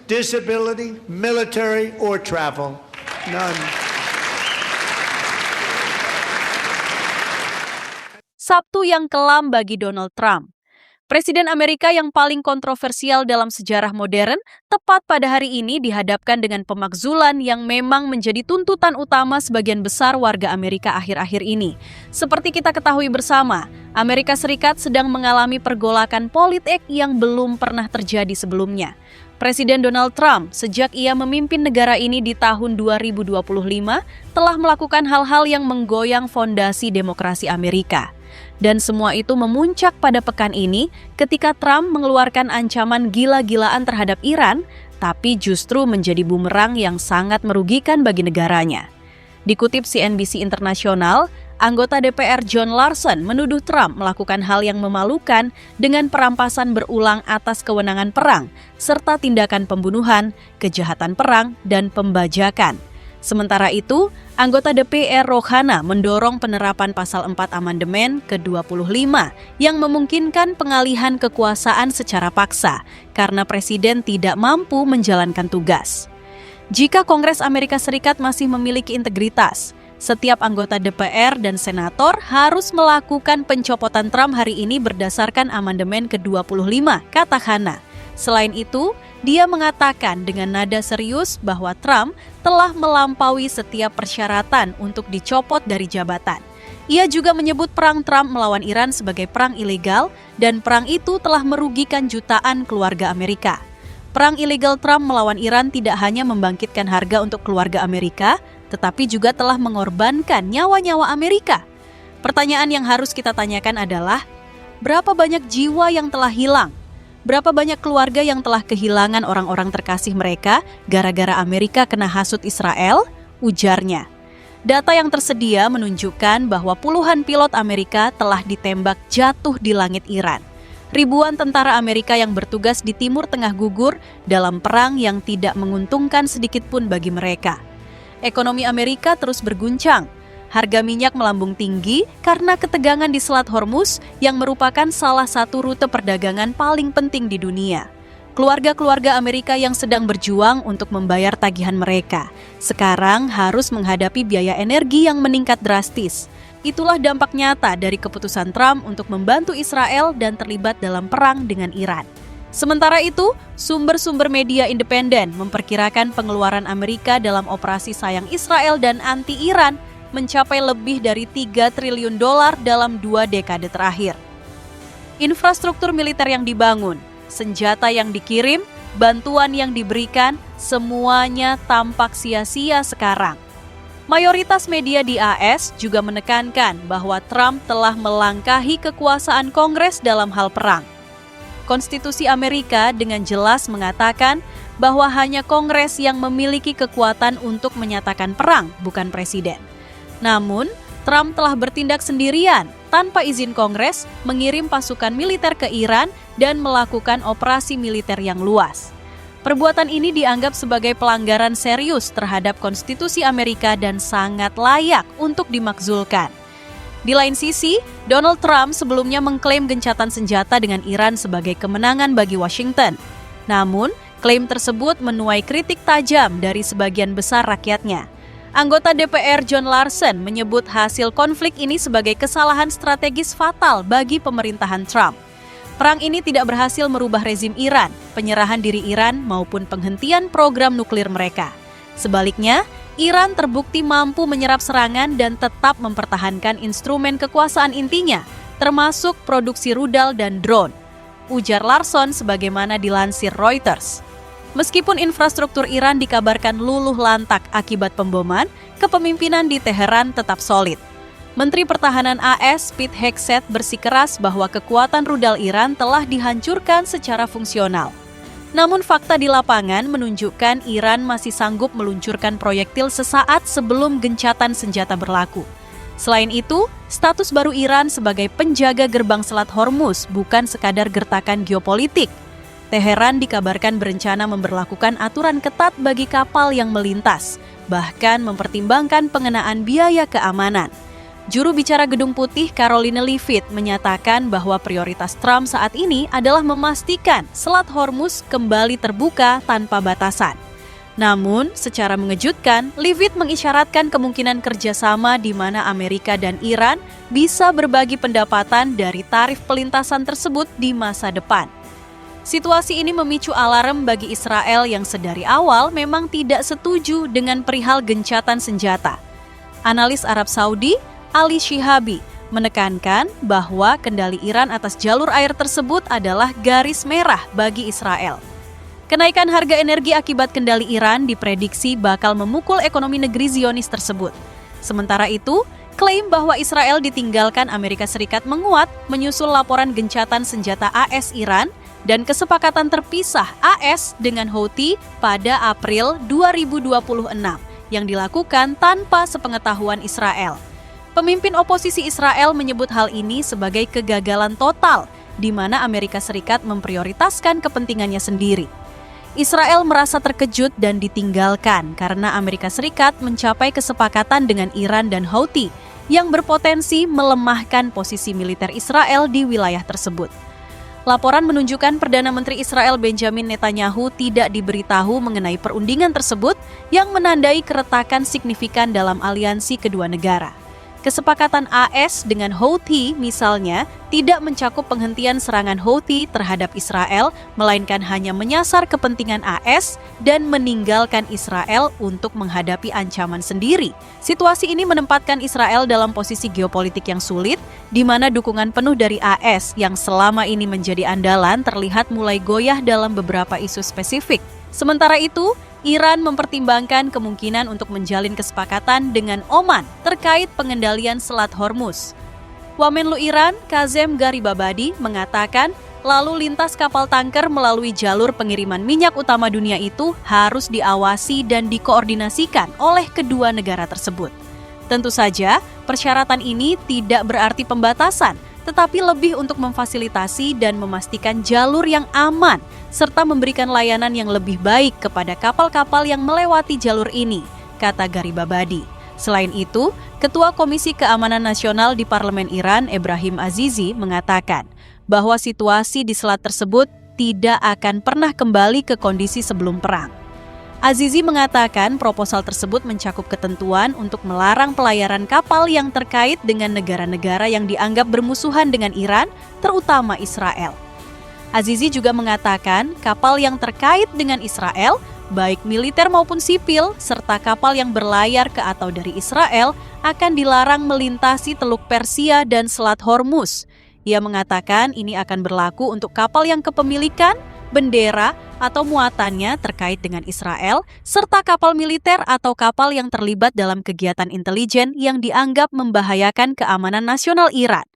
disability, military, or travel. None. Sabtu yang kelam bagi Donald Trump. Presiden Amerika yang paling kontroversial dalam sejarah modern tepat pada hari ini dihadapkan dengan pemakzulan yang memang menjadi tuntutan utama sebagian besar warga Amerika akhir-akhir ini. Seperti kita ketahui bersama, Amerika Serikat sedang mengalami pergolakan politik yang belum pernah terjadi sebelumnya. Presiden Donald Trump sejak ia memimpin negara ini di tahun 2025 telah melakukan hal-hal yang menggoyang fondasi demokrasi Amerika. Dan semua itu memuncak pada pekan ini ketika Trump mengeluarkan ancaman gila-gilaan terhadap Iran, tapi justru menjadi bumerang yang sangat merugikan bagi negaranya. Dikutip CNBC Internasional, anggota DPR John Larson menuduh Trump melakukan hal yang memalukan dengan perampasan berulang atas kewenangan perang, serta tindakan pembunuhan, kejahatan perang, dan pembajakan. Sementara itu, anggota DPR Rohana mendorong penerapan pasal 4 amandemen ke-25 yang memungkinkan pengalihan kekuasaan secara paksa karena presiden tidak mampu menjalankan tugas. Jika Kongres Amerika Serikat masih memiliki integritas, setiap anggota DPR dan senator harus melakukan pencopotan Trump hari ini berdasarkan amandemen ke-25, kata Hana. Selain itu, dia mengatakan dengan nada serius bahwa Trump telah melampaui setiap persyaratan untuk dicopot dari jabatan. Ia juga menyebut perang Trump melawan Iran sebagai perang ilegal dan perang itu telah merugikan jutaan keluarga Amerika. Perang ilegal Trump melawan Iran tidak hanya membangkitkan harga untuk keluarga Amerika, tetapi juga telah mengorbankan nyawa-nyawa Amerika. Pertanyaan yang harus kita tanyakan adalah, berapa banyak jiwa yang telah hilang? Berapa banyak keluarga yang telah kehilangan orang-orang terkasih mereka gara-gara Amerika kena hasut Israel? Ujarnya. Data yang tersedia menunjukkan bahwa puluhan pilot Amerika telah ditembak jatuh di langit Iran. Ribuan tentara Amerika yang bertugas di Timur Tengah gugur dalam perang yang tidak menguntungkan sedikit pun bagi mereka. Ekonomi Amerika terus berguncang. Harga minyak melambung tinggi karena ketegangan di Selat Hormuz yang merupakan salah satu rute perdagangan paling penting di dunia. Keluarga-keluarga Amerika yang sedang berjuang untuk membayar tagihan mereka sekarang harus menghadapi biaya energi yang meningkat drastis. Itulah dampak nyata dari keputusan Trump untuk membantu Israel dan terlibat dalam perang dengan Iran. Sementara itu, sumber-sumber media independen memperkirakan pengeluaran Amerika dalam operasi sayang Israel dan anti-Iran mencapai lebih dari $3 triliun dalam 2 dekade terakhir. Infrastruktur militer yang dibangun, senjata yang dikirim, bantuan yang diberikan, semuanya tampak sia-sia sekarang. Mayoritas media di AS juga menekankan bahwa Trump telah melangkahi kekuasaan Kongres dalam hal perang. Konstitusi Amerika dengan jelas mengatakan bahwa hanya Kongres yang memiliki kekuatan untuk menyatakan perang, bukan presiden. Namun, Trump telah bertindak sendirian tanpa izin Kongres, mengirim pasukan militer ke Iran dan melakukan operasi militer yang luas. Perbuatan ini dianggap sebagai pelanggaran serius terhadap konstitusi Amerika dan sangat layak untuk dimakzulkan. Di lain sisi, Donald Trump sebelumnya mengklaim gencatan senjata dengan Iran sebagai kemenangan bagi Washington. Namun, klaim tersebut menuai kritik tajam dari sebagian besar rakyatnya. Anggota DPR John Larson menyebut hasil konflik ini sebagai kesalahan strategis fatal bagi pemerintahan Trump. Perang ini tidak berhasil merubah rezim Iran, penyerahan diri Iran maupun penghentian program nuklir mereka. Sebaliknya, Iran terbukti mampu menyerap serangan dan tetap mempertahankan instrumen kekuasaan intinya, termasuk produksi rudal dan drone. Ujar Larson sebagaimana dilansir Reuters. Meskipun infrastruktur Iran dikabarkan luluh lantak akibat pemboman, kepemimpinan di Teheran tetap solid. Menteri Pertahanan AS Pete Hegseth bersikeras bahwa kekuatan rudal Iran telah dihancurkan secara fungsional. Namun fakta di lapangan menunjukkan Iran masih sanggup meluncurkan proyektil sesaat sebelum gencatan senjata berlaku. Selain itu, status baru Iran sebagai penjaga gerbang Selat Hormuz bukan sekadar gertakan geopolitik. Teheran dikabarkan berencana memberlakukan aturan ketat bagi kapal yang melintas, bahkan mempertimbangkan pengenaan biaya keamanan. Juru bicara Gedung Putih Karoline Leavitt menyatakan bahwa prioritas Trump saat ini adalah memastikan Selat Hormuz kembali terbuka tanpa batasan. Namun, secara mengejutkan, Leavitt mengisyaratkan kemungkinan kerjasama di mana Amerika dan Iran bisa berbagi pendapatan dari tarif pelintasan tersebut di masa depan. Situasi ini memicu alarm bagi Israel yang sedari awal memang tidak setuju dengan perihal gencatan senjata. Analis Arab Saudi, Ali Shihabi, menekankan bahwa kendali Iran atas jalur air tersebut adalah garis merah bagi Israel. Kenaikan harga energi akibat kendali Iran diprediksi bakal memukul ekonomi negeri Zionis tersebut. Sementara itu, klaim bahwa Israel ditinggalkan Amerika Serikat menguat menyusul laporan gencatan senjata AS Iran dan kesepakatan terpisah AS dengan Houthi pada April 2026 yang dilakukan tanpa sepengetahuan Israel. Pemimpin oposisi Israel menyebut hal ini sebagai kegagalan total, di mana Amerika Serikat memprioritaskan kepentingannya sendiri. Israel merasa terkejut dan ditinggalkan karena Amerika Serikat mencapai kesepakatan dengan Iran dan Houthi yang berpotensi melemahkan posisi militer Israel di wilayah tersebut. Laporan menunjukkan Perdana Menteri Israel Benjamin Netanyahu tidak diberitahu mengenai perundingan tersebut yang menandai keretakan signifikan dalam aliansi kedua negara. Kesepakatan AS dengan Houthi misalnya tidak mencakup penghentian serangan Houthi terhadap Israel, melainkan hanya menyasar kepentingan AS dan meninggalkan Israel untuk menghadapi ancaman sendiri. Situasi ini menempatkan Israel dalam posisi geopolitik yang sulit, di mana dukungan penuh dari AS yang selama ini menjadi andalan terlihat mulai goyah dalam beberapa isu spesifik. Sementara itu, Iran mempertimbangkan kemungkinan untuk menjalin kesepakatan dengan Oman terkait pengendalian Selat Hormuz. Wamenlu Iran, Kazem Garibabadi, mengatakan lalu lintas kapal tanker melalui jalur pengiriman minyak utama dunia itu harus diawasi dan dikoordinasikan oleh kedua negara tersebut. Tentu saja, persyaratan ini tidak berarti pembatasan, tetapi lebih untuk memfasilitasi dan memastikan jalur yang aman, serta memberikan layanan yang lebih baik kepada kapal-kapal yang melewati jalur ini, kata Garibabadi. Selain itu, Ketua Komisi Keamanan Nasional di Parlemen Iran, Ebrahim Azizi, mengatakan bahwa situasi di selat tersebut tidak akan pernah kembali ke kondisi sebelum perang. Azizi mengatakan proposal tersebut mencakup ketentuan untuk melarang pelayaran kapal yang terkait dengan negara-negara yang dianggap bermusuhan dengan Iran, terutama Israel. Azizi juga mengatakan kapal yang terkait dengan Israel, baik militer maupun sipil, serta kapal yang berlayar ke atau dari Israel akan dilarang melintasi Teluk Persia dan Selat Hormuz. Ia mengatakan ini akan berlaku untuk kapal yang kepemilikan, bendera, atau muatannya terkait dengan Israel, serta kapal militer atau kapal yang terlibat dalam kegiatan intelijen yang dianggap membahayakan keamanan nasional Iran.